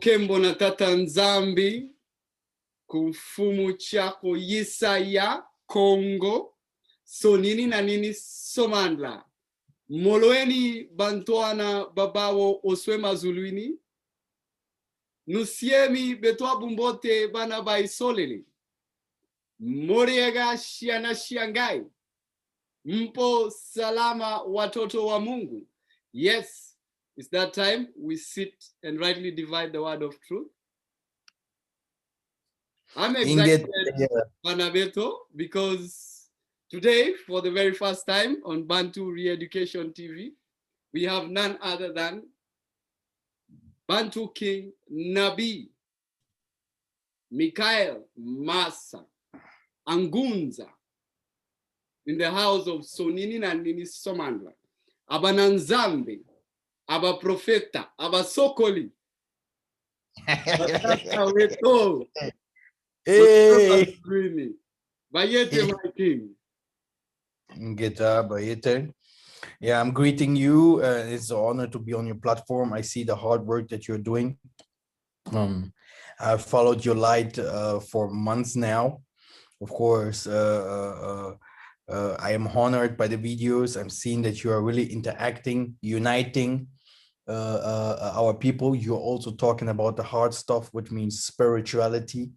Kembo na tata nzambi kufumu chako Yesaya Kongo sonini na nini somandla moloeni bantuana babawo oswema zulwini nusiemi betwa bumbote bana baisolele moriega shiana shiangai mpo salama watoto wa Mungu. Yes, it's that time we sit and rightly divide the word of truth. I'm excited, Banabeto, because today, for the very first time on Bantu Re-Education TV, we have none other than Bantu King Nabi, Mikhael, Massa, Angunza, in the house of Sonini and Nini Somandla, Abananzambe, Aba Profeta, Aba Sokoli, Weto, Hey, Bayete, my king. Bayete. Yeah, I'm greeting you. It's an honor to be on your platform. I see the hard work that you're doing. I've followed your light for months now. Of course, I am honored by the videos. I'm seeing that you are really interacting, uniting our people. You're also talking about the hard stuff, which means spirituality.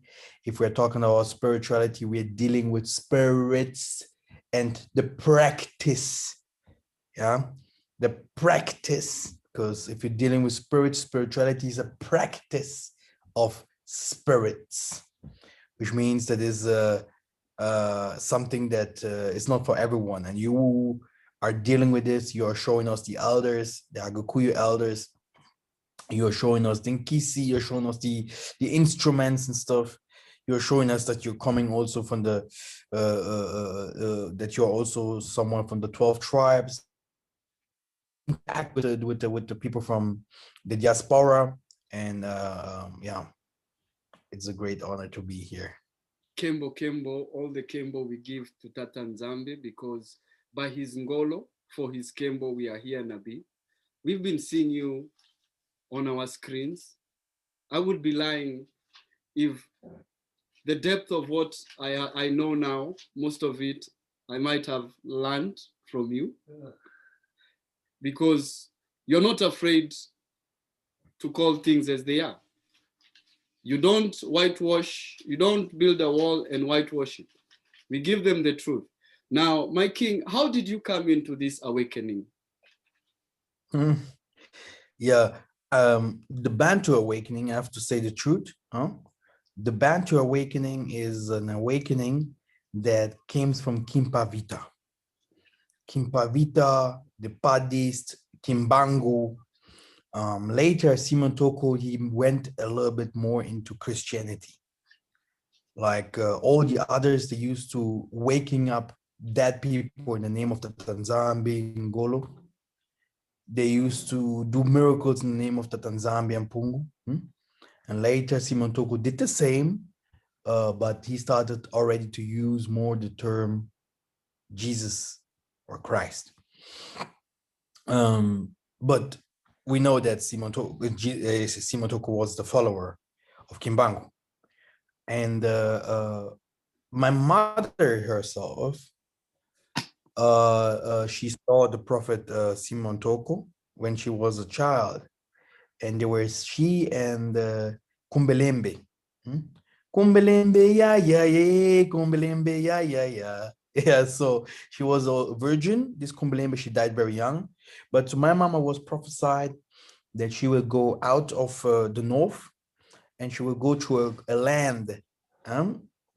If we're talking about spirituality, we're dealing with spirits and the practice. Yeah, the practice, because if you're dealing with spirits, spirituality is a practice of spirits, which means that is something that is not for everyone. And you are dealing with this. You are showing us the elders, the Agakuyu elders. You're showing us Dinkisi. You're showing us the instruments and stuff. You're showing us that you're coming also from the that you're also someone from the 12 tribes. Act with the people from the diaspora, and yeah, it's a great honor to be here. Kembo, all the Kembo we give to Tata Nzambe, because by his Ngolo, for his Kembo, we are here, Nabi. We've been seeing you on our screens. I would be lying if the depth of what I know now, most of it, I might have learned from you. Because you're not afraid to call things as they are. You don't whitewash, you don't build a wall and whitewash it. We give them the truth. Now, my king, how did you come into this awakening? Yeah, the Bantu awakening, I have to say the truth. The Bantu awakening is an awakening that came from Kimpavita. Kimpavita, the Padist, Kimbangu. Later, Simon Toko, he went a little bit more into Christianity. Like all the others, they used to waking up dead people in the name of the Tanzambi Ngolo. They used to do miracles in the name of the Tanzambi and Pungu. And later, Simon Toko did the same, but he started already to use more the term Jesus or Christ. But we know that Simon Toko was the follower of Kimbangu. And my mother herself, she saw the prophet Simon Toko when she was a child. And there were she and Kumbelembe. Kumbelembe, yeah, Kumbelembe, yeah. Yeah, so she was a virgin. This Kumbelembe, she died very young. But to my mama was prophesied that she will go out of the north and she will go to a land.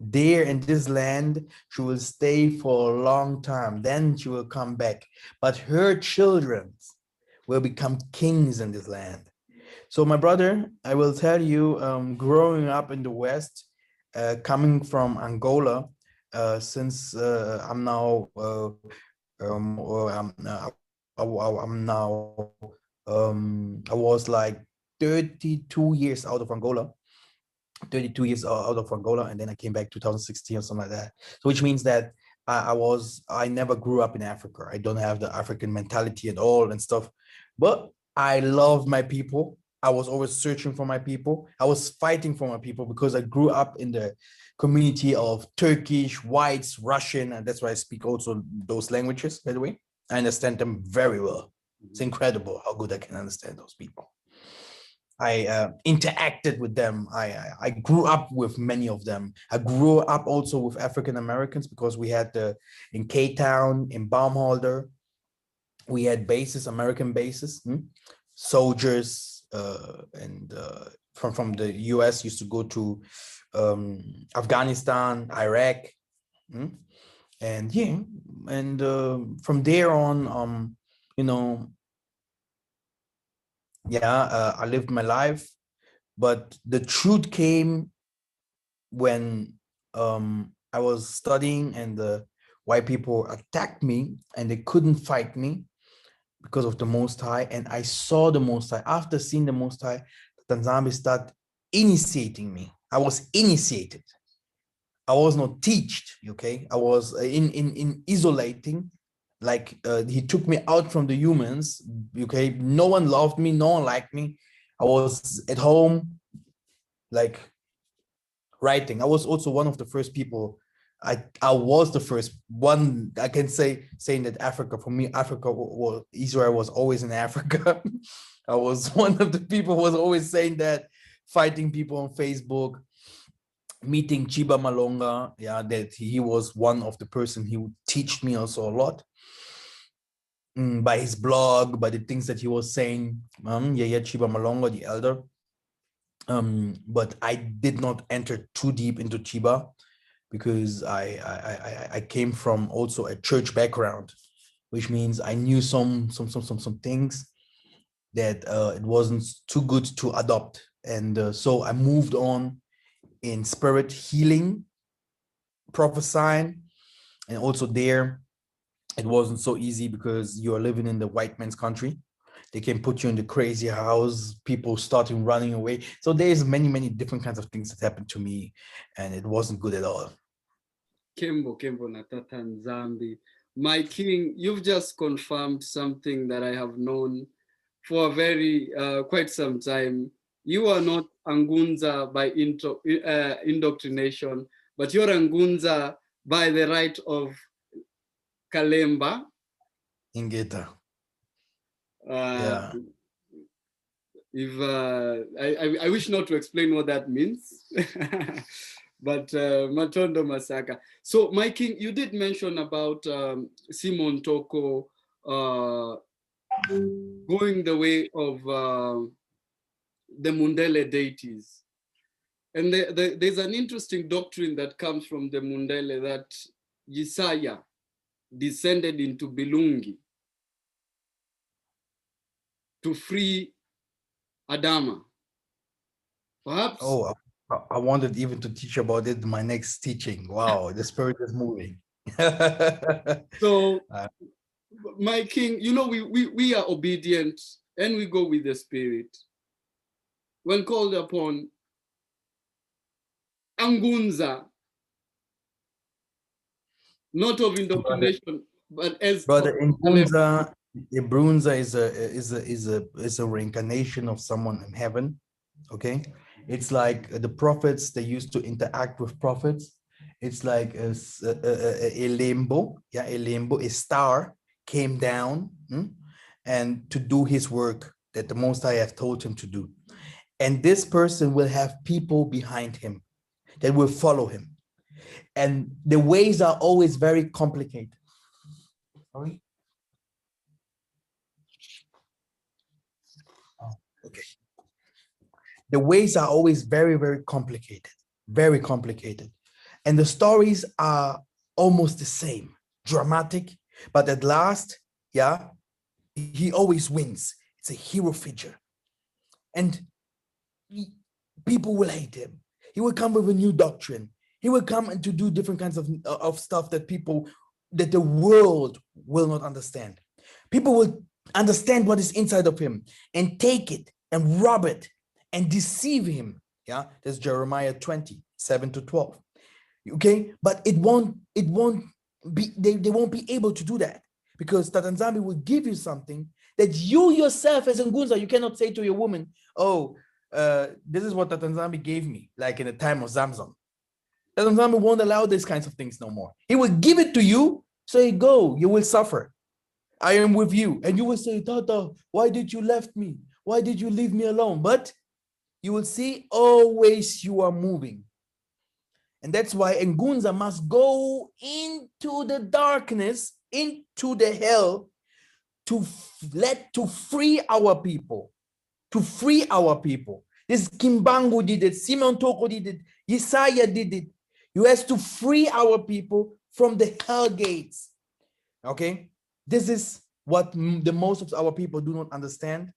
There in this land, she will stay for a long time. Then she will come back. But her children will become kings in this land. So my brother, I will tell you, growing up in the West, coming from Angola, since I'm now, I was like 32 years out of Angola. 32 years out of Angola, and then I came back 2016 or something like that. So which means that I never grew up in Africa. I don't have the African mentality at all and stuff, but I love my people. I was always searching for my people. I was fighting for my people because I grew up in the community of Turkish, whites, Russian, and that's why I speak also those languages, by the way. I understand them very well. It's incredible how good I can understand those people. I interacted with them. I grew up with many of them. I grew up also with African Americans because we had in K-Town, in Baumholder, we had bases, American bases, soldiers, and from the US used to go to Afghanistan, Iraq, and yeah, and from there on, you know, yeah, I lived my life, but the truth came when I was studying and the white people attacked me and they couldn't fight me because of the Most High. And I saw the Most High. After seeing the Most High, the Tanzania started initiating me. I was initiated. I was not taught, okay? I was in isolating. Like he took me out from the humans, okay? No one loved me, no one liked me. I was at home, like writing. I was also one of the first people. I was the first one. I can saying that Africa, for me, Africa was Israel was always in Africa. I was one of the people who was always saying that, fighting people on Facebook, meeting Chiba Malonga. Yeah, that he was one of the person he would teach me also a lot. By his blog, by the things that he was saying. Chiba Malonga, the elder. But I did not enter too deep into Chiba because I came from also a church background, which means I knew some things that it wasn't too good to adopt, and so I moved on in spirit healing, prophesying, and also there it wasn't so easy because you're living in the white man's country. They can put you in the crazy house, people starting running away. So there's many different kinds of things that happened to me, and it wasn't good at all. Kembo Natata Nzambi. My king, you've just confirmed something that I have known for a very quite some time. You are not Angunza by indoctrination, but you're Angunza by the right of Kalemba. Ingeta. Yeah. If I wish not to explain what that means, but Matondo Masaka. So, my king, you did mention about Simon Toko going the way of the Mundele deities. And there's an interesting doctrine that comes from the Mundele that Yesaya descended into Bilungi to free Adama. Perhaps. Oh, I wanted even to teach about it in my next teaching. Wow, the spirit is moving. So, my king, you know, we are obedient and we go with the spirit. When called upon, Angunza, not of indoctrination, but as Brother Ngunza, Brunza is a reincarnation of someone in heaven. Okay, it's like the prophets. They used to interact with prophets. It's like a limbo, yeah, a limbo. A star came down and to do his work that the Most High have told him to do. And this person will have people behind him that will follow him. And the ways are always very complicated. Sorry? Oh, okay. The ways are always very, very complicated, very complicated. And the stories are almost the same, dramatic, but at last, yeah, he always wins. It's a hero figure. And people will hate him. He will come with a new doctrine. He will come and to do different kinds of stuff that that the world will not understand. People will understand what is inside of him and take it and rob it and deceive him. Yeah, that's Jeremiah 20:7-12. Okay, but it won't be, they won't be able to do that, because Tatanzambi will give you something that you yourself as Ngunza, you cannot say to your woman, oh, this is what Tatanzambi gave me, like in the time of Zamzam. Tatanzambi won't allow these kinds of things no more. He will give it to you, say, go, you will suffer. I am with you. And you will say, Tata, why did you left me? Why did you leave me alone? But you will see always you are moving. And that's why Ngunza must go into the darkness, into the hell, to free our people, to free our people. This Kimbangu did it, Simon Toko did it, Yesaya did it. You has to free our people from the hell gates. Okay, this is what the most of our people do not understand,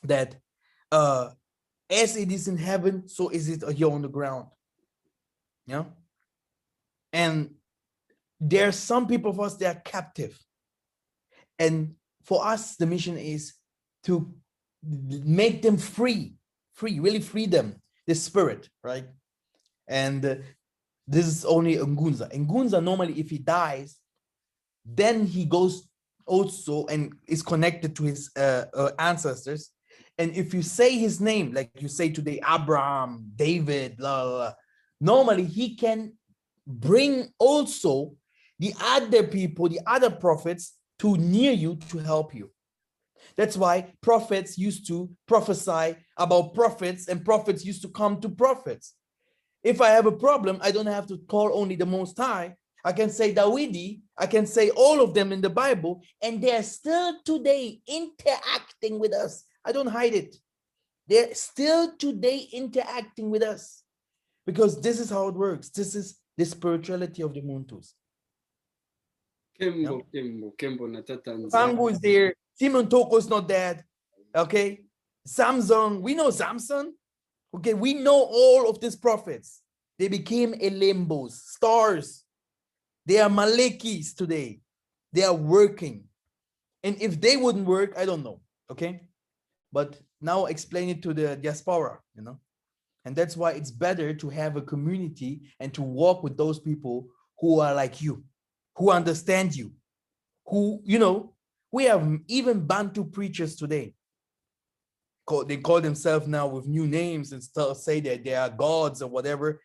that as it is in heaven, so is it here on the ground. Yeah, and there are some people of us, they are captive, and for us the mission is to make them free, really free them, the spirit, right? And this is only Ngunza. Ngunza, normally if he dies, then he goes also and is connected to his ancestors. And if you say his name, like you say today, Abraham, David, blah, blah, blah, normally he can bring also the other people, the other prophets, to near you to help you. That's why prophets used to prophesy about prophets, and prophets used to come to prophets. If I have a problem, I don't have to call only the Most High. I can say Dawidi, I can say all of them in the Bible, and they're still today interacting with us. I don't hide it. They're still today interacting with us, because this is how it works. This is the spirituality of the Muntus. Kembo na Tatanzambi. Pangu is there. Simon Toko is not dead. Okay. Samson, we know Samson. Okay, we know all of these prophets. They became Elembos, stars. They are Malekis today. They are working. And if they wouldn't work, I don't know. Okay. But now explain it to the diaspora, you know. And that's why it's better to have a community and to walk with those people who are like you, who understand you, who, you know, we have even Bantu preachers today. They call themselves now with new names and say that they are gods or whatever.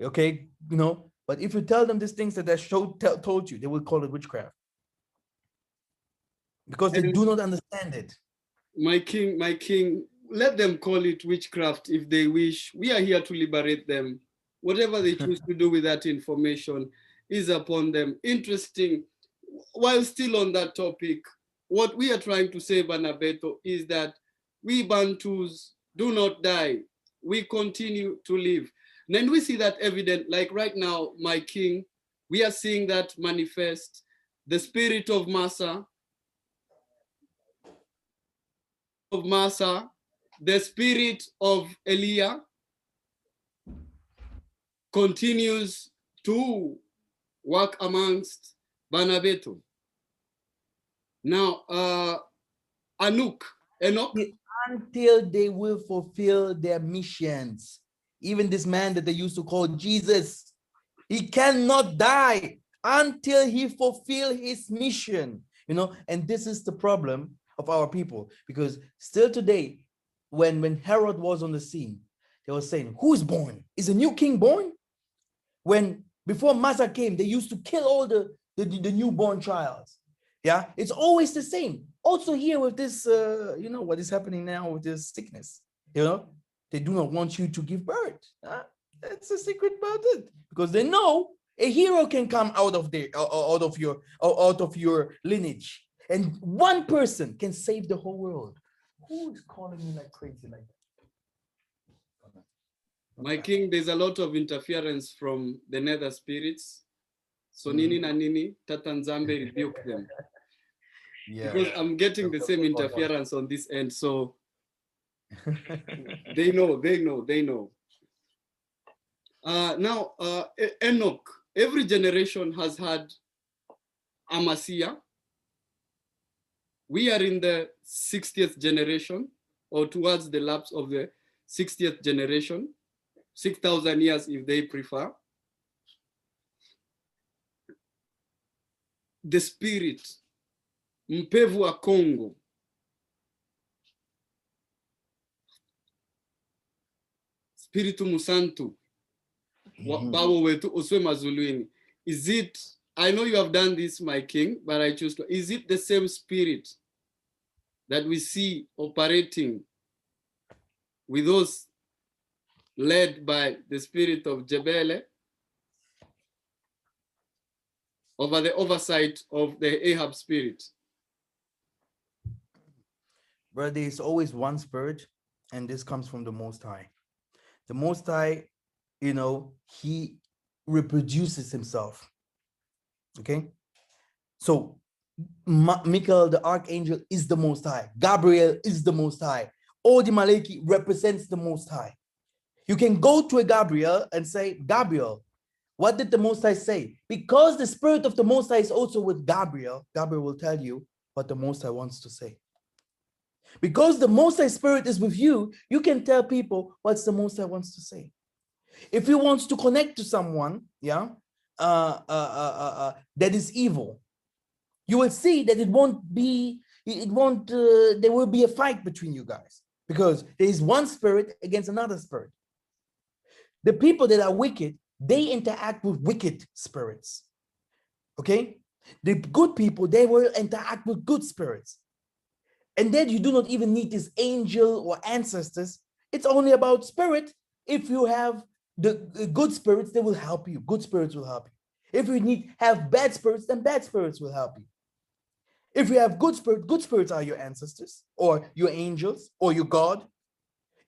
Okay, you know, but if you tell them these things that I told you, they will call it witchcraft, because they do not understand it. My king, let them call it witchcraft if they wish. We are here to liberate them. Whatever they choose to do with that information is upon them. Interesting. While still on that topic, what we are trying to say, Banabeto, is that we Bantus do not die. we continue to live. And we see that evident, like right now, my king, we are seeing that manifest. The spirit of Massa, the spirit of Elia continues to work amongst Banabeto. Now, Enoch. Until they will fulfill their missions. Even this man that they used to call Jesus, he cannot die until he fulfill his mission. You know, and this is the problem of our people, because still today, when Herod was on the scene, they were saying, who's born? Is a new king born? When before Massa came, they used to kill all the newborn childs. Yeah, it's always the same. Also here with this, you know, what is happening now with this sickness, you know, they do not want you to give birth. That's the secret about it, because they know a hero can come out of your lineage, and one person can save the whole world. Who is calling me like crazy like that? My king, there's a lot of interference from the nether spirits. So Nini na Nini, Tatanzambe rebuke them. Yeah. Because I'm getting the same interference on this end. So they know. Now, Enoch, every generation has had a Messiah. We are in the 60th generation, or towards the lapse of the 60th generation, 6,000 years if they prefer. The spirit, mpevu wa Congo, spiritu musantu, bawo wetu oswe mazuluini. Is it, I know you have done this, my king, but I choose to, is it the same spirit that we see operating with those led by the spirit of Jebele over the oversight of the Ahab spirit? Brother, there's always one spirit, and this comes from the Most High. The Most High, you know, he reproduces himself. Okay? So Mikhael, the archangel, is the Most High. Gabriel is the Most High. Odi Maleki represents the Most High. You can go to a Gabriel and say, Gabriel, what did the Most High say? Because the spirit of the Most High is also with Gabriel, Gabriel will tell you what the Most High wants to say. Because the Most High spirit is with you, you can tell people what the Most High wants to say. If he wants to connect to someone, yeah, that is evil, you will see that there will be a fight between you guys, because there is one spirit against another spirit. The people that are wicked, they interact with wicked spirits. Okay? The good people, they will interact with good spirits. And then you do not even need this angel or ancestors. It's only about spirit. If you have the good spirits, they will help you. Good spirits will help you. If you have bad spirits, then bad spirits will help you. If you have good spirits are your ancestors or your angels or your God.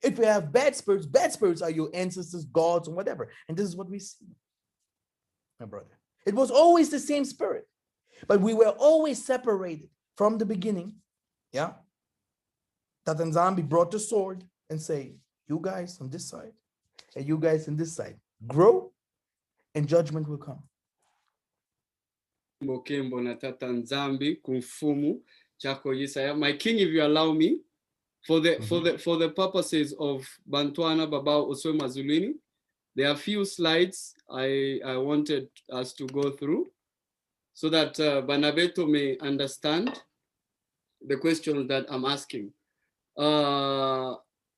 If you have bad spirits are your ancestors, gods, or whatever. And this is what we see, my brother. It was always the same spirit, but we were always separated from the beginning. Yeah. Tatanzambi brought the sword and say, you guys on this side and you guys on this side, grow and judgment will come. Mokembo na Tatanzambi kumfumu chako Yesaya. My king, if you allow me, for the purposes of Bantwana Babao Oswe Mazulini, there are a few slides I wanted us to go through so that Banabeto may understand the questions that I'm asking.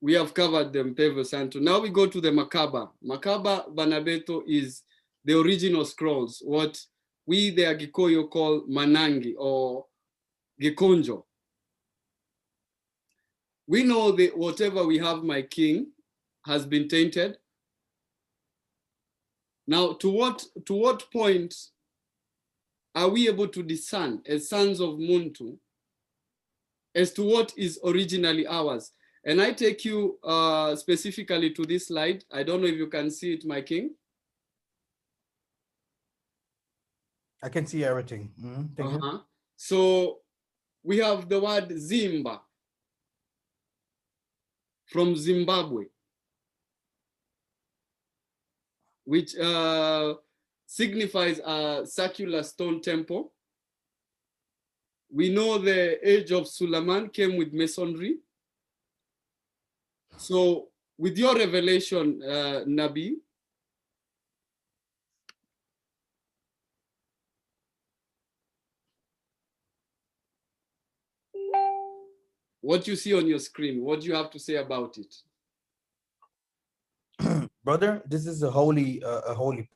We have covered the Mpevo Santo. Now we go to the Makaba. Makaba Banabeto is the original scrolls, what we the Agikoyo call Manangi or Gikonjo. We know that whatever we have, my king, has been tainted. Now, to what point are we able to discern as sons of Muntu as to what is originally ours? And I take you specifically to this slide. I don't know if you can see it, my king. I can see everything. Thank you. So we have the word Zimba from Zimbabwe, which signifies a circular stone temple. We know the age of Suleiman came with masonry. So with your revelation, Nabi, what you see on your screen, what do you have to say about it? Brother, this is a holy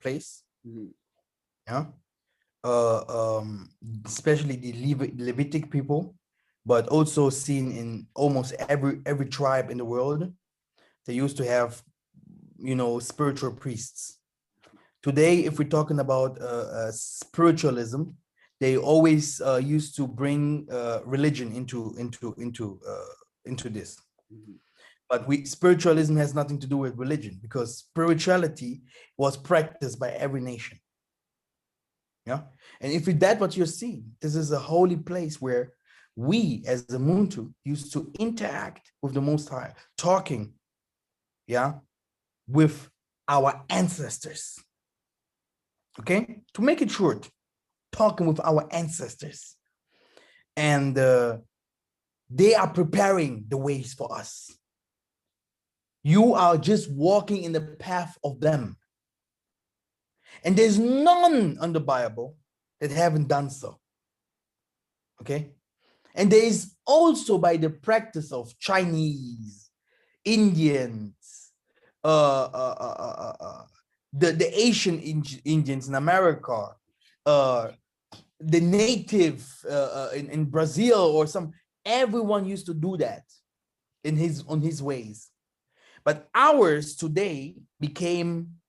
place. Yeah. Especially the Levitic people, but also seen in almost every tribe in the world. They used to have, spiritual priests. Today, if we're talking about spiritualism, they always used to bring religion into this. But spiritualism has nothing to do with religion, because spirituality was practiced by every nation. Yeah. And if that's what you're seeing, this is a holy place where we as the Muntu used to interact with the Most High, talking, yeah, with our ancestors. Okay, to make it short, talking with our ancestors. And they are preparing the ways for us. You are just walking in the path of them. And there's none on the Bible that haven't done so. Okay? And there is also by the practice of Chinese, Indians, the Asian Indians in America, the native in Brazil or everyone used to do that on his ways. But ours today became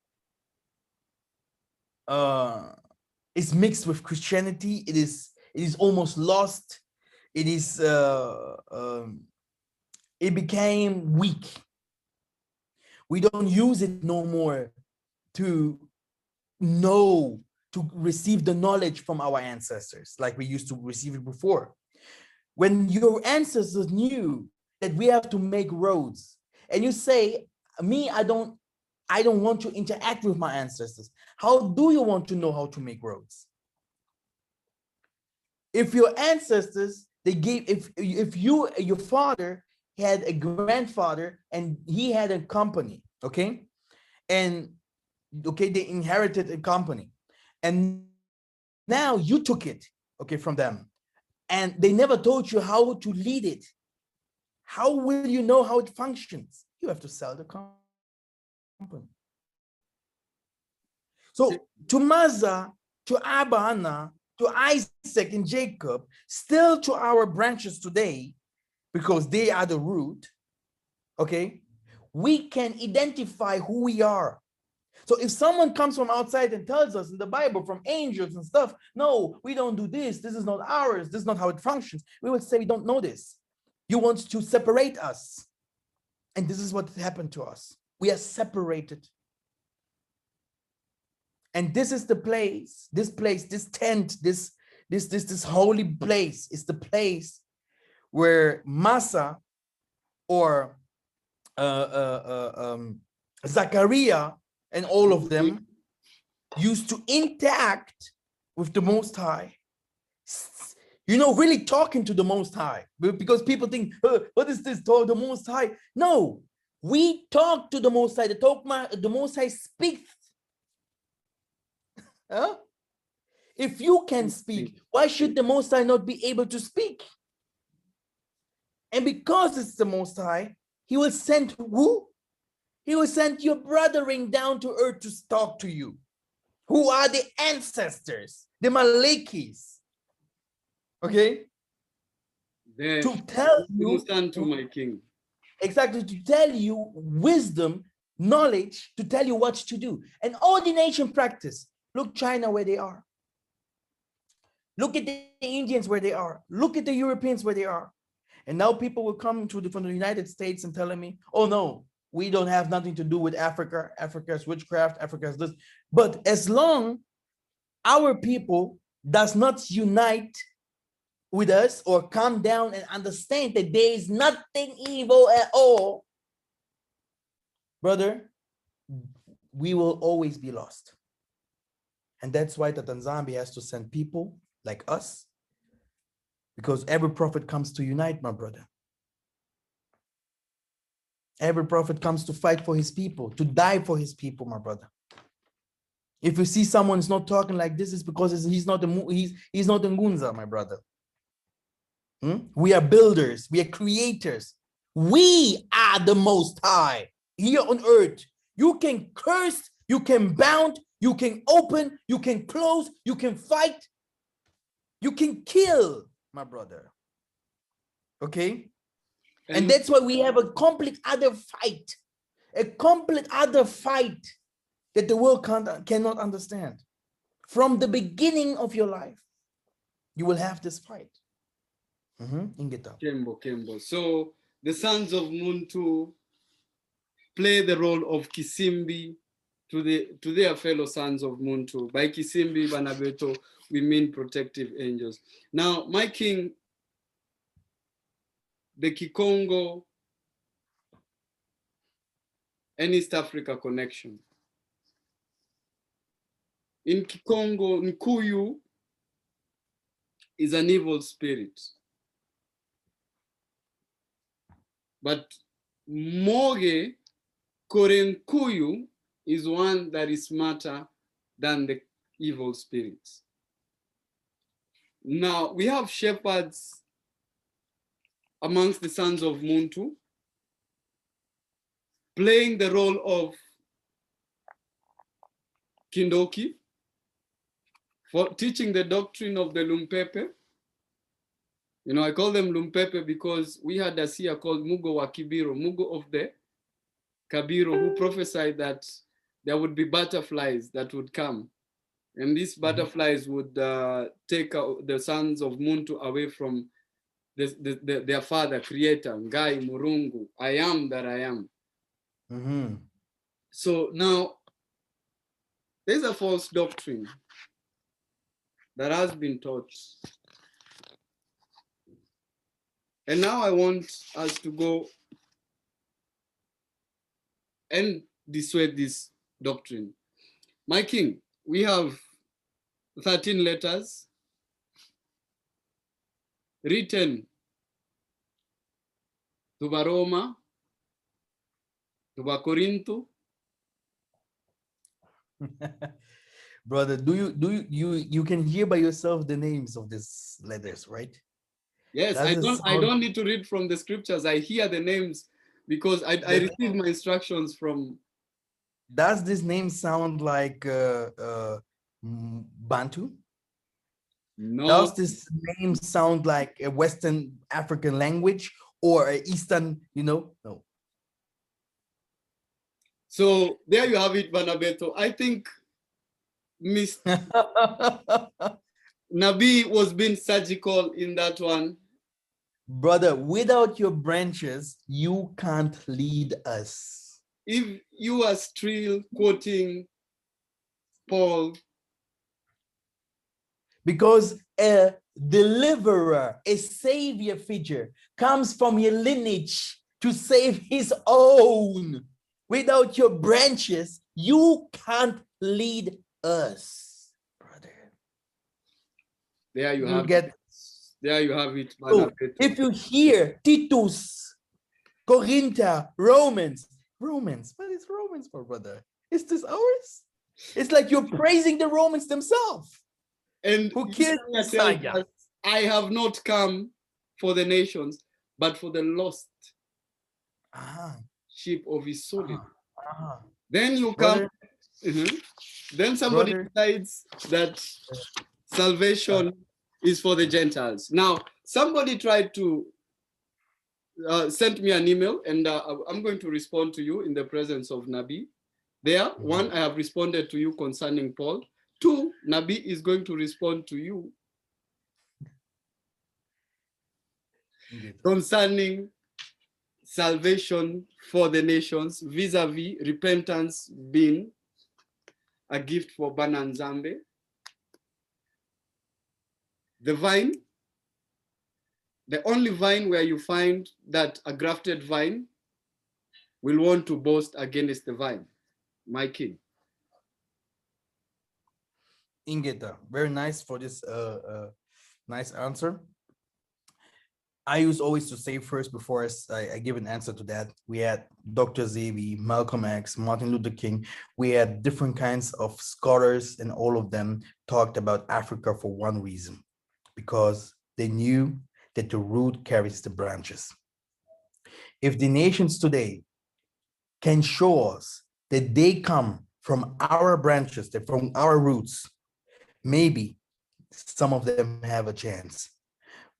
is mixed with Christianity. It is almost lost. It is it became weak. We don't use it no more to receive the knowledge from our ancestors like we used to receive it before. When your ancestors knew that we have to make roads, and you say, me, I don't want to interact with my ancestors. How do you want to know how to make roads? If your ancestors, if your father had a grandfather and he had a company, okay, and okay, they inherited a company, and now you took it, okay, from them, and they never told you how to lead it. How will you know how it functions? You have to sell the company. So to Massa, to Abana, to Isaac and Jacob, still to our branches today, because they are the root, okay, we can identify who we are. So if someone comes from outside and tells us in the Bible from angels and stuff, no, we don't do this, this is not ours, this is not how it functions, we would say we don't know this. You want to separate us. And this is what happened to us. We are separated. And this is the place, this tent, this holy place is the place where Massa or Zachariah and all of them used to interact with the Most High. Really talking to the Most High. Because people think, what is this, the Most High? No, we talk to the Most High. The Most High speaks. Huh? If you can speak, why should the Most High not be able to speak? And because it's the Most High, he will send who? He will send your brothering down to earth to talk to you, who are the ancestors, the Malekis. Okay? To tell you, to my king. Exactly, to tell you wisdom, knowledge, to tell you what to do. And ordination practice. Look China where they are. Look at the Indians where they are. Look at the Europeans where they are. And now people will come from the United States and telling me, oh no, we don't have nothing to do with Africa. Africa's witchcraft, Africa's this. But as long our people does not unite with us or come down and understand that there is nothing evil at all, brother, we will always be lost. And that's why the Tanzania has to send people like us, because every prophet comes to unite, my brother. Every prophet comes to fight for his people, to die for his people, my brother. If you see someone is not talking like this, it's because he's not a Ngunza, my brother. We are builders, we are creators. We are the Most High here on earth. You can curse, you can bound, you can open, you can close, you can fight, you can kill, my brother. Okay? And that's why we have a complete other fight, that the world cannot understand. From the beginning of your life, you will have this fight. Kembo. So the sons of Muntu play the role of Kisimbi to their fellow sons of Muntu. By Kisimbi, Banabeto, we mean protective angels. Now, my king, the Kikongo and East Africa connection. In Kikongo, Nkuyu is an evil spirit. But Moge Korenkuyu is one that is smarter than the evil spirits. Now, we have shepherds amongst the sons of Muntu playing the role of Kindoki, for teaching the doctrine of the Lumpepe. You know, I call them Lumpepe because we had a seer called Mugo wa Kibiro, Mugo of the Kabiro, who prophesied that there would be butterflies that would come. And these butterflies would take the sons of Muntu away from their father, creator, Ngai, Murungu, I am that I am. So now, there's a false doctrine that has been taught. And now I want us to go and dissuade this doctrine. My king, we have 13 letters written to Roma, to Corinto. Brother, you can hear by yourself the names of these letters, right? Yes, I don't need to read from the scriptures. I hear the names because I received my instructions from. Does this name sound like Bantu? No. Does this name sound like a Western African language or an Eastern, No. So there you have it, Banabeto. I think Miss Nabi was being surgical in that one. Brother, without your branches, you can't lead us. If you are still quoting Paul. Because a deliverer, a savior figure comes from your lineage to save his own. Without your branches, you can't lead us, brother. There you have it. There you have it. So if you hear Titus, Corinthians, Romans, what is Romans for, brother? Is this ours? It's like you're praising the Romans themselves. And who killed Messiah? I have not come for the nations, but for the lost sheep of his soul. Then you come, then somebody decides that salvation is for the Gentiles. Now, somebody tried to send me an email, and I'm going to respond to you in the presence of Nabi. There, one, I have responded to you concerning Paul. Two, Nabi is going to respond to you. Indeed. concerning salvation for the nations, vis-a-vis repentance being a gift for Bananzambe. The vine, the only vine where you find that a grafted vine will want to boast against the vine. My king. Ingeta, very nice for this nice answer. I used always to say first before I give an answer to that. We had Dr. Zevi, Malcolm X, Martin Luther King. We had different kinds of scholars, and all of them talked about Africa for one reason, because they knew that the root carries the branches. If the nations today can show us that they come from our branches, that from our roots, maybe some of them have a chance.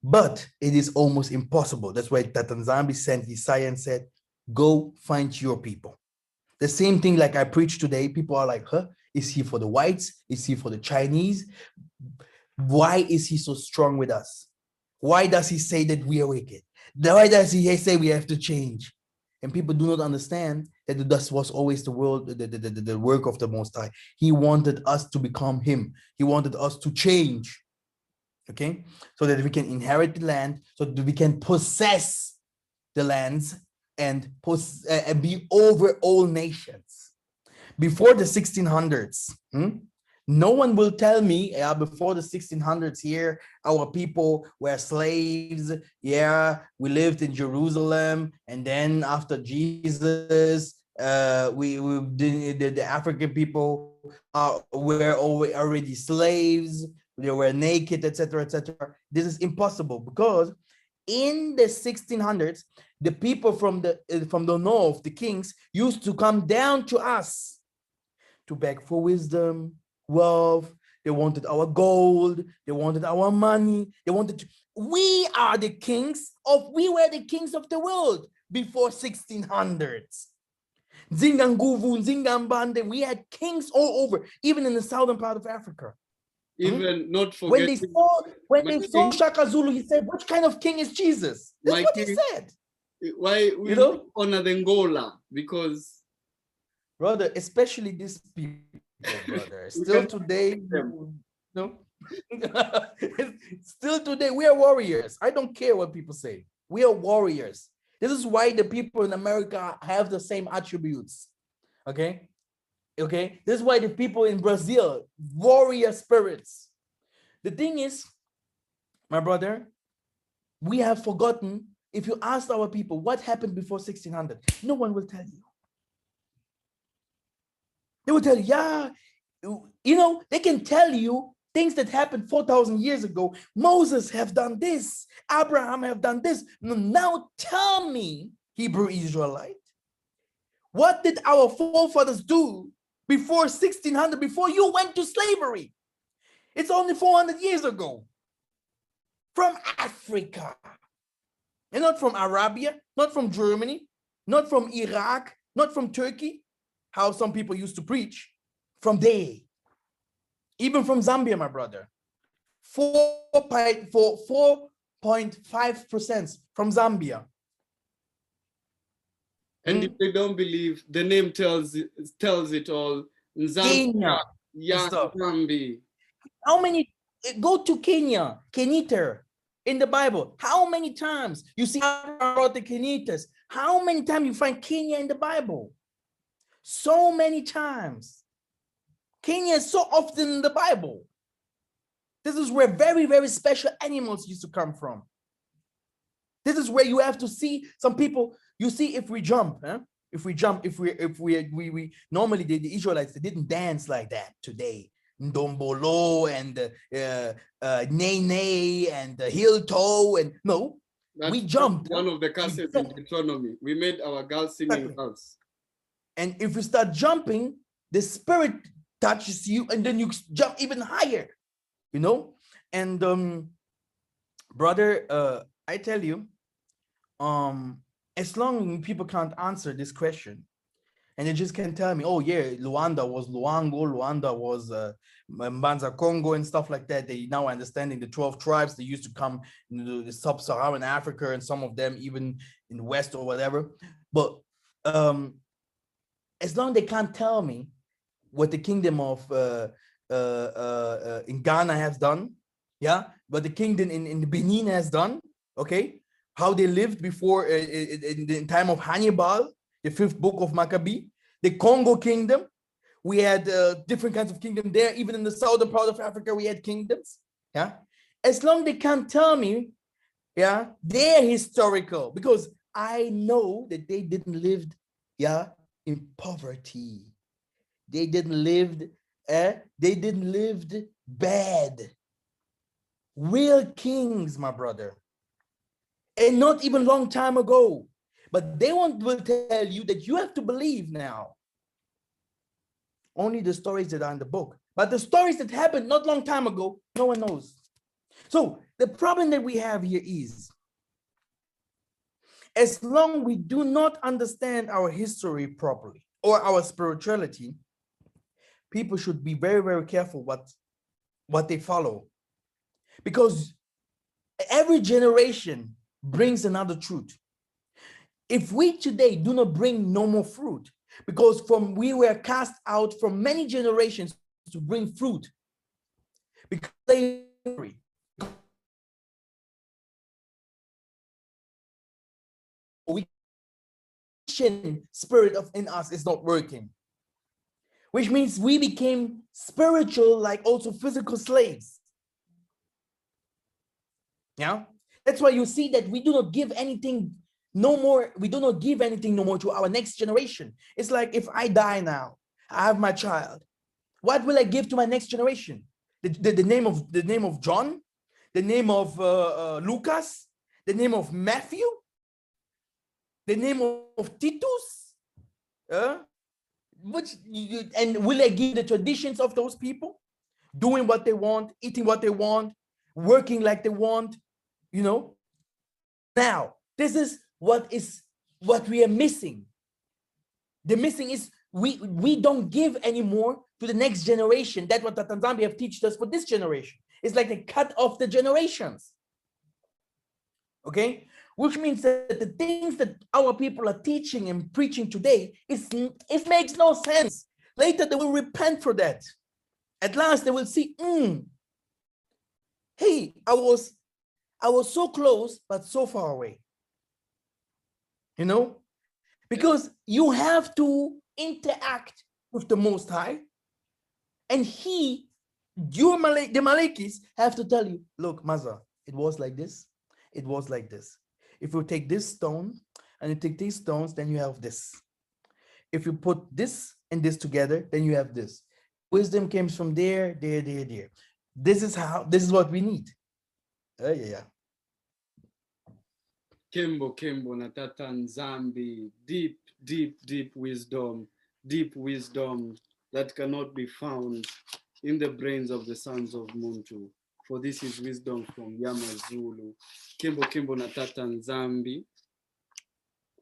But it is almost impossible. That's why Tatanzambi sent Isaiah and said, go find your people. The same thing like I preach today, people are like, huh? Is he for the whites? Is he for the Chinese? Why is he so strong with us? Why does he say that we are wicked? Why does he say we have to change? And people do not understand that this was always the work of the Most High. He wanted us to become him. He wanted us to change. Okay, so that we can inherit the land, so that we can possess the lands and be over all nations. Before the 1600s, no one will tell me, before the 1600s here, our people were slaves. Yeah, we lived in Jerusalem, and then after Jesus, the African people were already slaves. They were naked, etc., etc. This is impossible, because in the 1600s, the people from the north, the kings, used to come down to us to beg for wisdom, wealth. They wanted our gold. They wanted our money. They wanted to. We were the kings of the world before 1600s. Zinganguvu, Zingambande, we had kings all over, even in the southern part of Africa. Even not forgetting when they saw Shaka Zulu, he said, "Which kind of king is Jesus?" That's what he said. Why we honor the Angola? Because, brother, especially these people, brother, still today, still today, we are warriors. I don't care what people say. We are warriors. This is why the people in America have the same attributes. Okay. This is why the people in Brazil, warrior spirits. The thing is, my brother, we have forgotten. If you ask our people what happened before 1600, no one will tell you. They will tell you, yeah, they can tell you things that happened 4,000 years ago. Moses have done this. Abraham have done this. Now tell me, Hebrew Israelite, what did our forefathers do before 1600, before you went to slavery? It's only 400 years ago. From Africa. And not from Arabia, not from Germany, not from Iraq, not from Turkey, how some people used to preach. From there. Even from Zambia, my brother. 4.5% from Zambia. And if they don't believe, the name tells it all. Kenya. Zambi. How many? Go to Kenya, Kenita, in the Bible. How many times you see about the Kenitas? How many times you find Kenya in the Bible? So many times. Kenya is so often in the Bible. This is where very, very special animals used to come from. This is where you have to see some people. You see, if we jump, normally the Israelites, they didn't dance like that today. Ndombolo and Nene and heel toe, and no, we jumped. One of the curses in Deuteronomy. We made our girls singing girls. And if you start jumping, the spirit touches you, and then you jump even higher, And brother, I tell you, as long as people can't answer this question, And they just can't tell me, oh yeah, Luanda was Luango, Luanda was Mbanza Congo and stuff like that. They now understanding the 12 tribes. They used to come in the sub-Saharan Africa, and some of them even in the West or whatever. But as long as they can't tell me what the kingdom of in Ghana has done, yeah, what the kingdom in Benin has done, okay, how they lived before in the time of Hannibal, the 5th book of Maccabee, the Congo kingdom. We had different kinds of kingdom there. Even in the southern part of Africa, we had kingdoms. Yeah, as long as they can't tell me, yeah, they're historical, because I know that they didn't live, yeah, in poverty. They didn't live. They didn't live bad. Real kings, my brother, and not even long time ago. But they will tell you that you have to believe now only the stories that are in the book. But the stories that happened not long time ago, no one knows. So the problem that we have here is, as long we do not understand our history properly or our spirituality, people should be very, very careful what they follow. Because every generation brings another truth. If we today do not bring no more fruit, because we were cast out from many generations to bring fruit, because slavery, spirit in us is not working, which means we became spiritual, like also physical slaves. Yeah, that's why you see that we do not give anything no more. We do not give anything no more to our next generation. It's like, if I die now, I have my child, what will I give to my next generation? The name of John, the name of Lucas, the name of Matthew, the name of Titus, and will I give the traditions of those people, doing what they want, eating what they want, working like they want, you know? Now, this is what we are missing. The missing is we don't give anymore to the next generation. That's what the Tanzania have taught us for this generation. It's like they cut off the generations. Okay, which means that the things that our people are teaching and preaching today, it makes no sense. Later they will repent for that. At last they will see, hey, I was so close but so far away. You know, because you have to interact with the Most High, and the Malekis have to tell you, look, Massa, it was like this, it was like this. If you take this stone and you take these stones, then you have this. If you put this and this together, then you have this. Wisdom comes from there. This is what we need. Yeah. Kembo natata nzambi, deep wisdom that cannot be found in the brains of the sons of Muntu. For this is wisdom from Yamazulu. Kembo natata nzambi,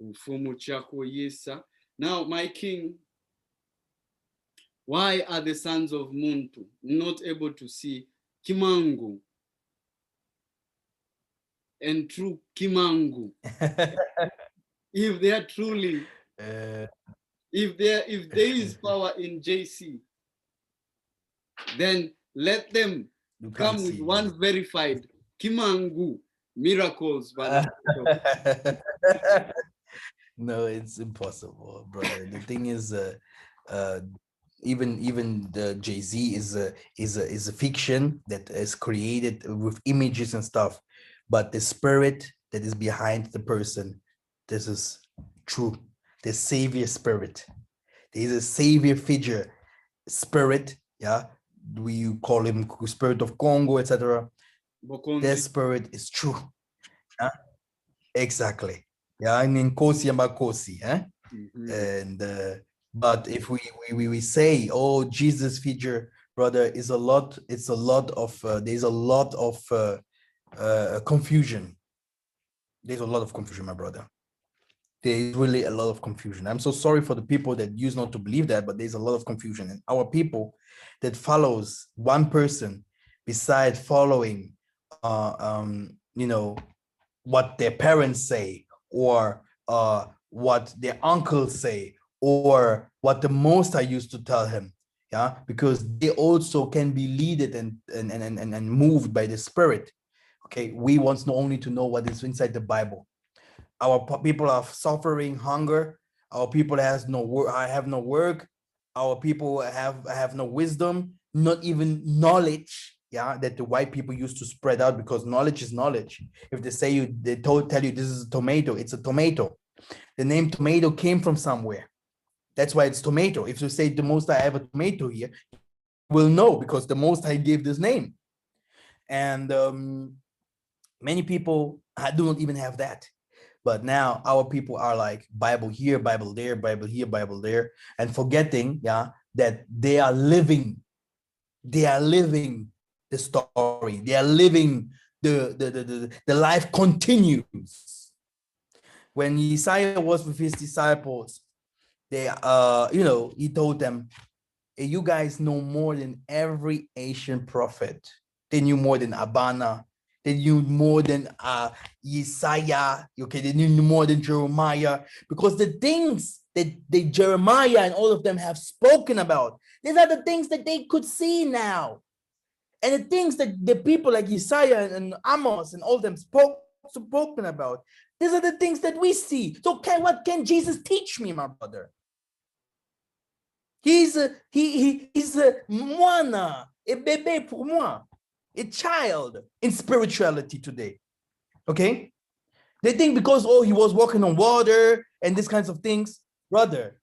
mfumu chako yisa. Now, my king, why are the sons of Muntu not able to see Kimangu and true Kimangu? If they are truly, if there is power in JC, then let them come with one verified Kimangu miracles. No, it's impossible, brother. The thing is, even the Jay-Z is a fiction that is created with images and stuff, but the spirit that is behind the person, this is true. The savior spirit. There is a savior figure, spirit. Yeah, we call him spirit of Congo, etc. Their spirit is true. Yeah? Exactly. Yeah, I mean Kosi and Bakosi. And but if we say, oh, Jesus figure, brother, is a lot. It's a lot of there's a lot of confusion. There's a lot of confusion, my brother. There is really a lot of confusion. I'm so sorry for the people that used not to believe that, but there's a lot of confusion. And our people that follows one person beside following, what their parents say, or what their uncles say, or what the Most High used to tell him. Yeah, because they also can be led and moved by the Spirit. Okay, we want not only to know what is inside the Bible. Our people are suffering hunger. Our people has no work. I have no work. Our people have no wisdom, not even knowledge. Yeah, that the white people used to spread out, because knowledge is knowledge. If they tell you this is a tomato, it's a tomato. The name tomato came from somewhere. That's why it's tomato. If you say the Most High have a tomato here, you will know, because the Most High gave this name. And many people do not even have that. But now our people are like Bible here, Bible there, Bible here, Bible there, and forgetting, that they are living the story. They are living the life continues. When Isaiah was with his disciples, they he told them, hey, you guys know more than every Asian prophet. They knew more than Abana. They knew more than Isaiah. Okay, they knew more than Jeremiah, because the things that Jeremiah and all of them have spoken about, these are the things that they could see now. And the things that the people like Isaiah and Amos and all of them spoken about, these are the things that we see. So what can Jesus teach me, my brother? He's a moana, a bébé pour moi, a child in spirituality today. Okay? They think because, he was walking on water and these kinds of things. Brother,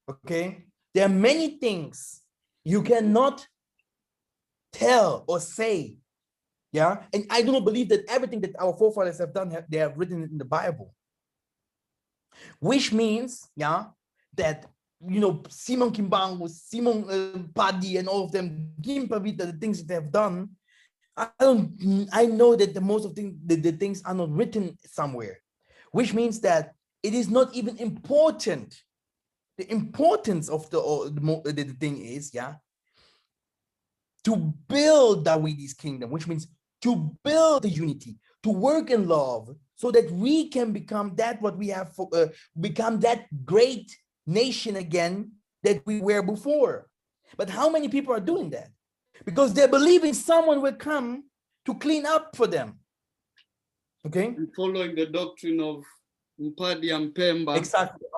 okay? There are many things you cannot tell or say. Yeah? And I do not believe that everything that our forefathers have done, they have written it in the Bible. Which means, that Simon Kimbangu, Simon Paddy, and all of them, Gimpavita, the things that they have done, I know that the most of the things are not written somewhere, which means that it is not even important. The importance of the thing is, to build Dawidi's kingdom, which means to build the unity, to work in love, so that we can become that what we have, become that great nation again that we were before. But how many people are doing that? Because they're believing someone will come to clean up for them. Okay? And following the doctrine of Mpadi and Pemba. Exactly.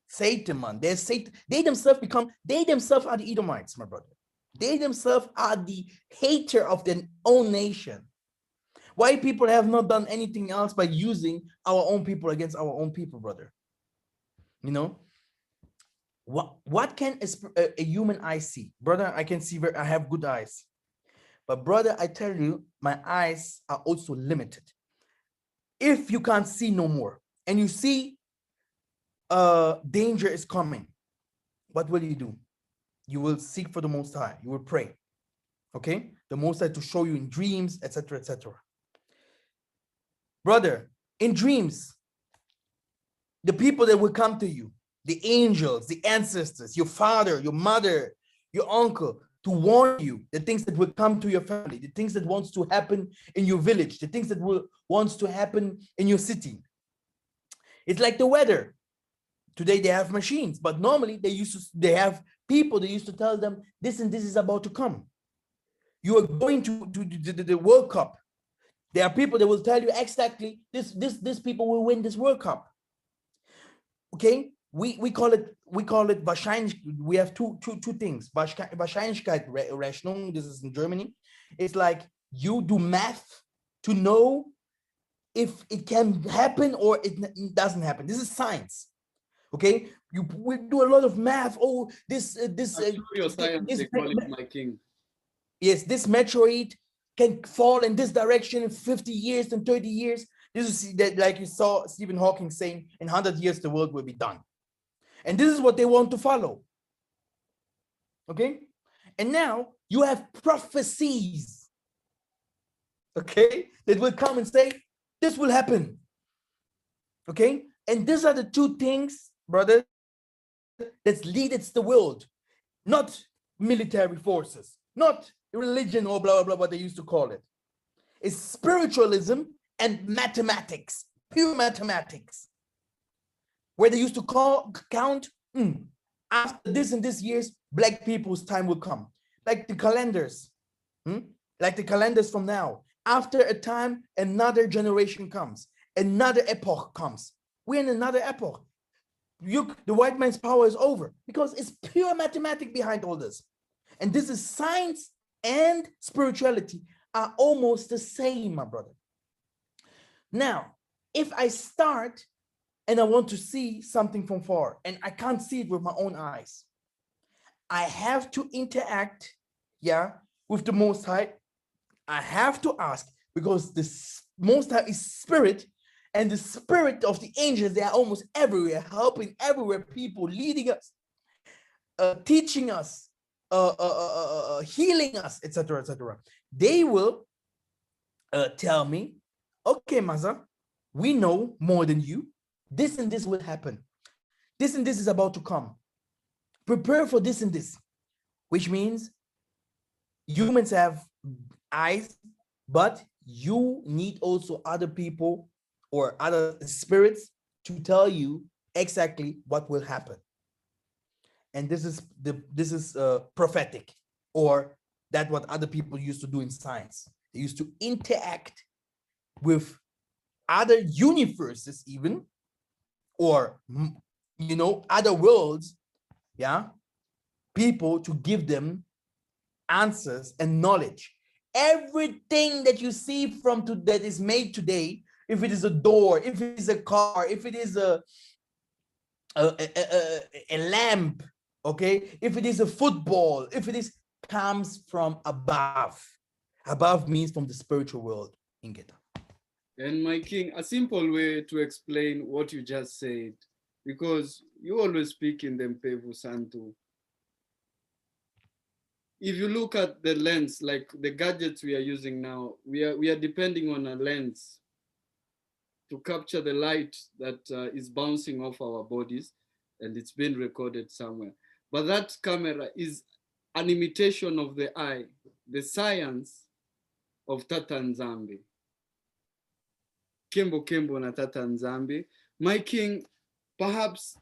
Satan, man. They're Satan. They themselves are the Edomites, my brother. They themselves are the hater of their own nation. White people have not done anything else by using our own people against our own people, brother. What can a human eye see? Brother, I can see, I have good eyes. But brother, I tell you, my eyes are also limited. If you can't see no more, and you see danger is coming, what will you do? You will seek for the Most High. You will pray. Okay? The Most High to show you in dreams, etc., etc. Brother, in dreams, the people that will come to you, the angels, the ancestors, your father, your mother, your uncle, to warn you the things that will come to your family, the things that wants to happen in your village, the things that wants to happen in your city. It's like the weather. Today they have machines, but normally they have people that used to tell them this and this is about to come. You are going to the World Cup. There are people that will tell you exactly this people will win this World Cup. Okay, we call it wahrscheinlich. We have two things. Wahrscheinlichkeitsrechnung. This is in Germany. It's like you do math to know if it can happen or it doesn't happen. This is science. Okay, we do a lot of math. Oh, this your science, they call it, my king. Yes, this meteorite can fall in this direction in 50 years and 30 years. This is that, like you saw Stephen Hawking saying, in 100 years the world will be done. And this is what they want to follow. Okay, and now you have prophecies. Okay, that will come and say this will happen. Okay, and these are the two things, brother, that leads the world, not military forces, not religion or blah blah blah, what they used to call it. It's spiritualism and mathematics, pure mathematics, where they used to count after this and this years, black people's time will come, like the calendars, like the calendars from now. After a time, another generation comes, another epoch comes. We're in another epoch. The white man's power is over because it's pure mathematics behind all this. And this is science and spirituality are almost the same, my brother. Now, if I start and I want to see something from far and I can't see it with my own eyes, I have to interact, with the Most High. I have to ask, because the Most High is spirit, and the spirit of the angels, they are almost everywhere, helping everywhere, people, leading us, teaching us, healing us, etc., etc. They will tell me, okay, Massa, we know more than you. This and this will happen. This and this is about to come. Prepare for this and this, which means humans have eyes, but you need also other people or other spirits to tell you exactly what will happen. And this is prophetic, or that what other people used to do in science. They used to interact with other universes even, or other worlds, people, to give them answers and knowledge. Everything that you see that is made today, if it is a door, if it is a car, if it is a lamp, okay, if it is a football, if it is, comes from above. Above means from the spiritual world in Geta. And my king, a simple way to explain what you just said, because you always speak in the Mpevu Santu. If you look at the lens, like the gadgets we are using now, we are depending on a lens to capture the light that is bouncing off our bodies, and it's been recorded somewhere. But that camera is an imitation of the eye, the science of Tata Nzambi. Kembo Kembo na Tata Nzambi. My king, perhaps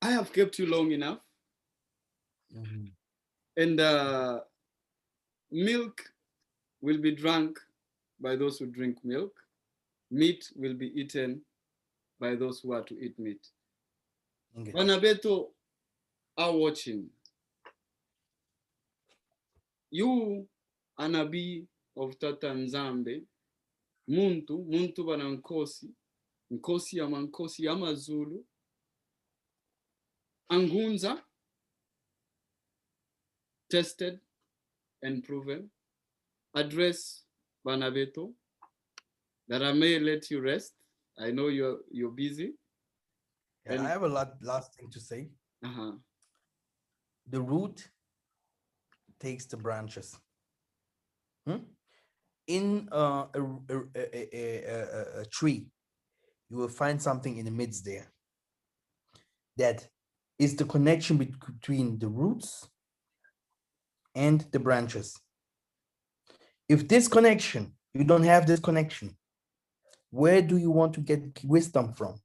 I have kept you long enough. Mm-hmm. And milk will be drunk by those who drink milk. Meat will be eaten by those who are to eat meat. Okay. Banabeto are watching. You, Anabi of Tata Nzambe, muntu bana nkosi ya mankosi ya mazulu, angunza, tested and proven. Address Banabeto, that I may let you rest. I know you're busy. Yeah, and I have a last thing to say. The root takes the branches. In a tree, you will find something in the midst there. That is the connection between the roots and the branches. If this connection, you don't have this connection, where do you want to get wisdom from?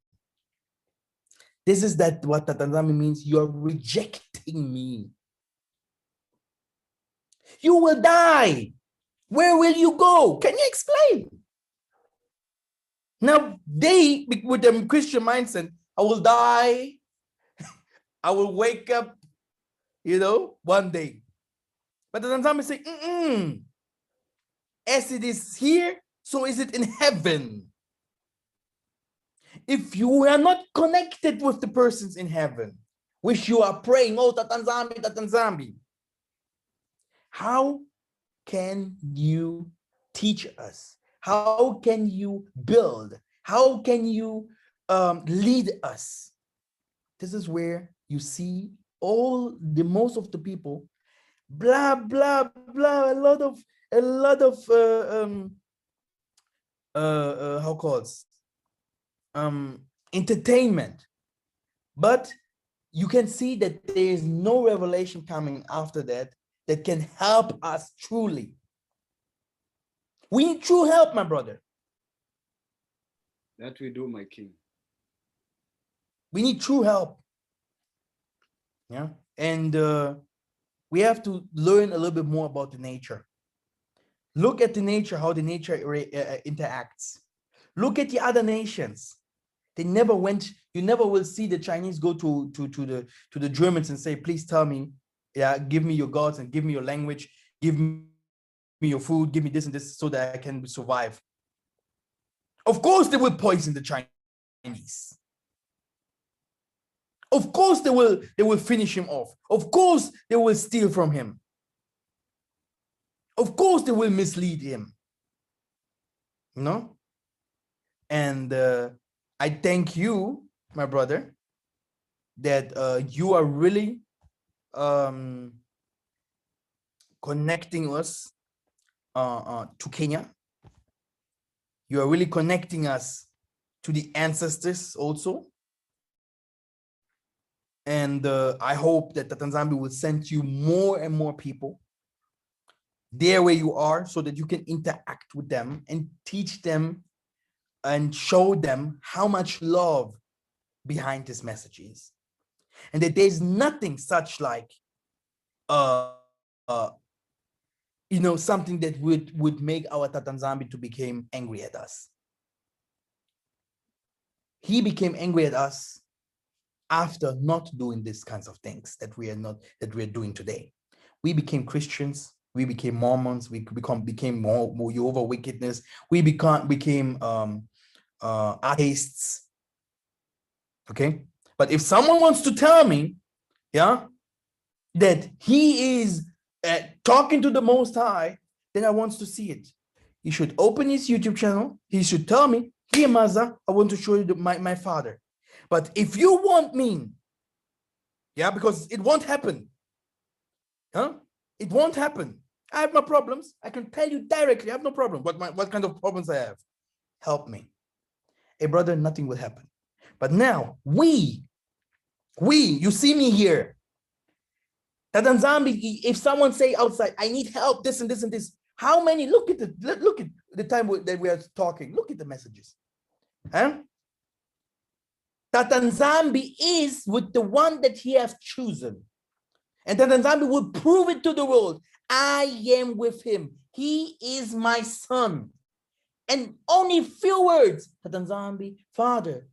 This is what Tatanzami means. You're rejecting me. You will die. Where will you go? Can you explain? Now, they, with them Christian mindset, I will die. I will wake up, one day. But Tatanzami say, as it is here, so is it in heaven. If you are not connected with the persons in heaven, which you are praying, oh, Tatanzami, Tatanzami, how can you teach us? How can you build? How can you lead us? This is where you see most of the people, blah, blah, blah, a lot of how called entertainment, but you can see that there is no revelation coming after that that can help us truly. We need true help, my brother. That we do, my king. We need true help. Yeah, and we have to learn a little bit more about the nature. Look at the nature, how the nature interacts. Look at the other nations. They never went. You never will see the Chinese go to the Germans and say, "Please tell me, yeah, give me your gods and give me your language, give me your food, give me this and this, so that I can survive." Of course, they will poison the Chinese. Of course, they will finish him off. Of course, they will steal from him. Of course, they will mislead him. No? And I thank you, my brother, that you are really connecting us to Kenya. You are really connecting us to the ancestors also. And I hope that the Tanzania will send you more and more people there where you are, so that you can interact with them and teach them and show them how much love behind this message is. And that there's nothing such like something that would make our Tatanzambi to become angry at us. He became angry at us after not doing these kinds of things that we are doing today. We became Christians, we became Mormons, we became more Jehovah wickedness, we became atheists. Okay, but if someone wants to tell me, yeah, that he is talking to the Most High, then I want to see it. He should open his YouTube channel. He should tell me, "Here, Massa, I want to show you my father." But if you want me, yeah, because it won't happen. Huh? It won't happen. I have my problems. I can tell you directly, I have no problem. What kind of problems I have? Help me. Hey, brother, nothing will happen. But now, you see me here. Tatanzambi, if someone say outside, "I need help, this and this and this," how many? Look at the time that we are talking. Look at the messages. Huh? Tatanzambi is with the one that he has chosen. And Tatanzambi will prove it to the world. I am with him. He is my son. And only few words. Tatanzambi, Father,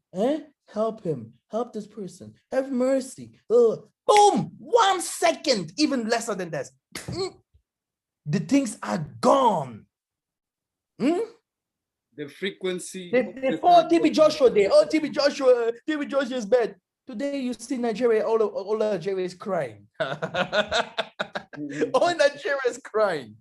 help him. Help this person. Have mercy. Boom! 1 second, even lesser than that. The things are gone. The frequency. They fought TB Joshua there. Oh, TB Joshua is bad. Today you see Nigeria, all Nigeria is crying. All Nigeria is crying.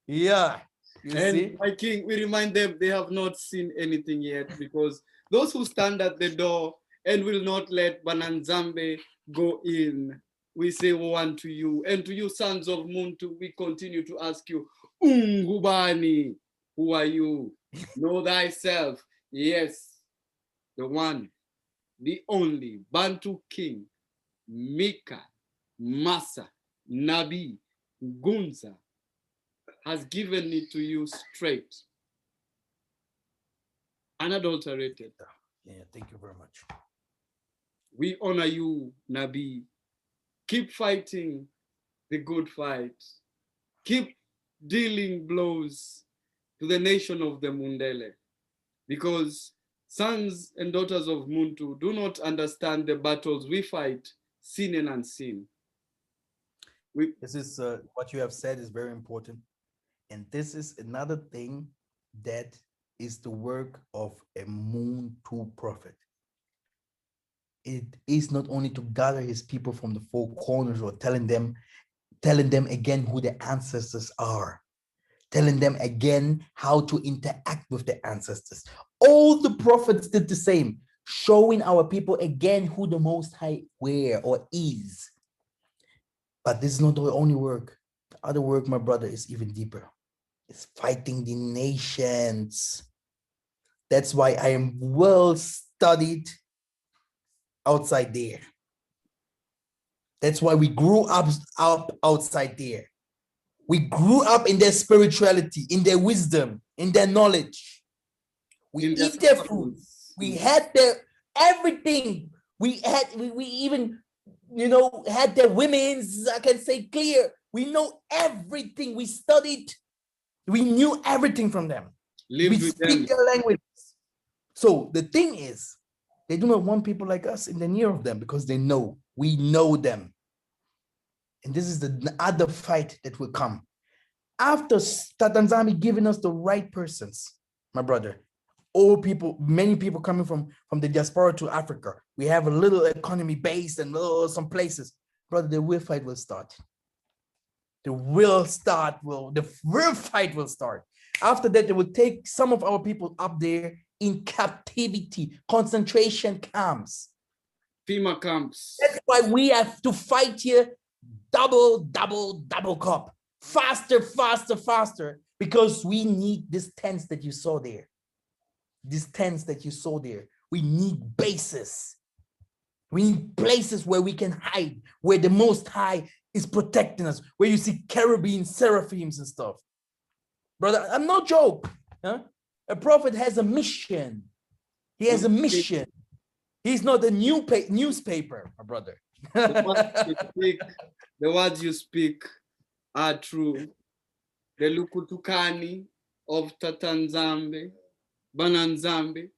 Yeah. You see? My king, we remind them they have not seen anything yet, because those who stand at the door and will not let Bananzambe go in, we say one to you. And to you, sons of Muntu, we continue to ask you, Ungubani, who are you? Know thyself. Yes, the one, the only Bantu king, Mikhael, Massa, Nabi, Gunza, has given it to you straight, unadulterated. Yeah, thank you very much. We honor you, Nabi. Keep fighting the good fight. Keep dealing blows to the nation of the Mundele, because sons and daughters of Muntu do not understand the battles we fight, seen and unseen. This is what you have said is very important. And this is another thing that is the work of a Muntu prophet. It is not only to gather his people from the four corners or telling them again who the ancestors are, telling them again how to interact with the ancestors. All the prophets did the same, showing our people again who the Most High were or is. But this is not the only work. The other work, my brother, is even deeper. It's fighting the nations. That's why I am well studied outside there. That's why we grew up outside there. We grew up in their spirituality, in their wisdom, in their knowledge. We eat their food. We had their everything. We even, had their women's, I can say clear. We know everything. We studied. We knew everything from them. We speak their language. So the thing is, they do not want people like us in the near of them because they know, we know them. And this is the other fight that will come. After Tatanzami giving us the right persons, my brother, all people, many people coming from the diaspora to Africa. We have a little economy based and some places. Brother, the real fight will start. The real fight will start. After that, they will take some of our people up there in captivity, concentration camps. FEMA camps. That's why we have to fight here double cup. Faster, because we need these tents that you saw there. We need bases. We need places where we can hide, where the Most High is protecting us, where you see cherubim, seraphims and stuff. Brother, I'm no joke. Huh? A prophet has a mission. He has a mission. He's not a newspaper, my brother. The words you speak are true. The Lukutukani of Tatanzambe, Bananzambe,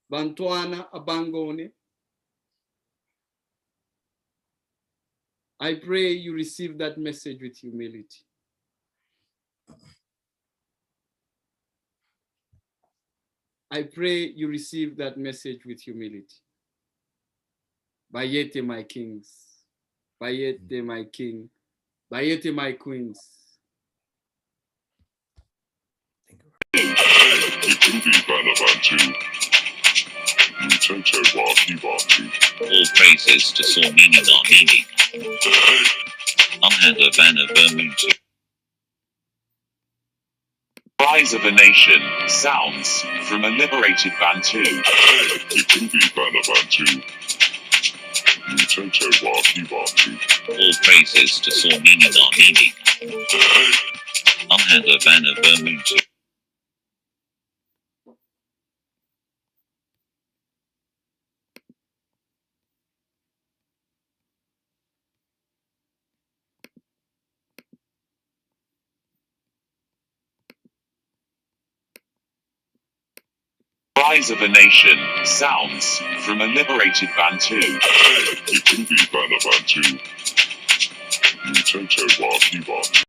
Bantuana Abangone. I pray you receive that message with humility. I pray you receive that message with humility. Bayete, my kings. Bayete, my king. Bayete, my queens. All praises to Sormini Narmini. Umhanda Vanna Vermutu. Rise of a Nation sounds from a liberated Bantu. All praises to Sormini Narmini. Umhanda Vanna Vermutu. Rise of a Nation sounds from a liberated Bantu.